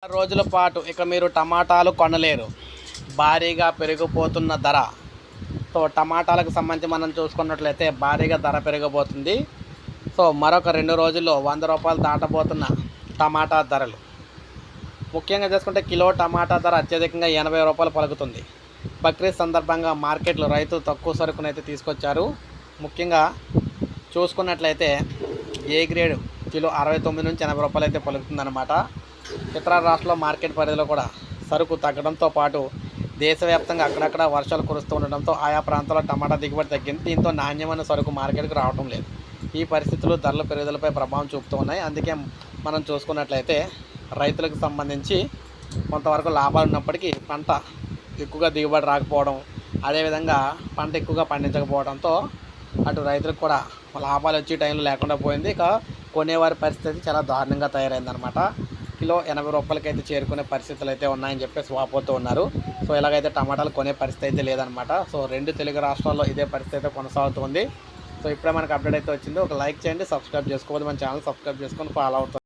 రోజుల పాటు ఇక మీరు టమాటాలు కొనలేరు. భారీగా పెరిగిపోతున్న ధర. సో టమాటాలకు సంబంధించి మనం చూసుకున్నట్లయితే భారీగా ధర పెరగబోతుంది. సో మరొక 2 రోజుల్లో ₹100 దాటబోతున్న టమాటా ధరలు. ముఖ్యంగా చూసుకుంటే కిలో టమాటా ధర అత్యధికంగా ₹80 పలుకుతుంది. బక్రీద్ సందర్భంగా మార్కెట్లో రైతులు తక్కువ సరుకునైతే తీసుకొచ్చారు. ముఖ్యంగా చూసుకున్నట్లయితే ఏ గ్రేడ్ కిలో ₹69 నుంచి ₹80 అయితే పలుకుతుందన్నమాట. ఇతర రాష్ట్రాల మార్కెట్ పరిధిలో కూడా సరుకు తగ్గడంతో పాటు దేశవ్యాప్తంగా అక్కడక్కడ వర్షాలు కురుస్తూ ఉండడంతో ఆయా ప్రాంతాల్లో టమాటా దిగుబడి తగ్గింది. దీంతో నాణ్యమైన సరుకు మార్కెట్కి రావడం లేదు. ఈ పరిస్థితులు ధరల పెరుగుదలపై ప్రభావం చూపుతూ ఉన్నాయి. అందుకే మనం చూసుకున్నట్లయితే రైతులకు సంబంధించి కొంతవరకు లాభాలు ఉన్నప్పటికీ పంట ఎక్కువగా దిగుబడి రాకపోవడం, అదేవిధంగా పంట ఎక్కువగా పండించకపోవడంతో అటు రైతులకు కూడా లాభాలు వచ్చే టైంలో లేకుండా పోయింది. ఇక కొనేవారి పరిస్థితి చాలా దారుణంగా తయారైందనమాట. కిలో ₹80 అయితే చేరుకునే పరిస్థితులు అయితే ఉన్నాయని చెప్పేసి వాపోతూ ఉన్నారు. సో ఇలాగైతే టమాటాలు కొనే పరిస్థితి అయితే లేదనమాట. సో 2 తెలుగు రాష్ట్రాల్లో ఇదే పరిస్థితి అయితే కొనసాగుతుంది. సో ఇప్పుడే మనకు అప్డేట్ అయితే వచ్చింది. ఒక లైక్ చేయండి, సబ్స్క్రైబ్ చేసుకోవద్దు, మన ఛానల్ సబ్స్క్రైబ్ చేసుకొని ఫాలో అవుతుంది.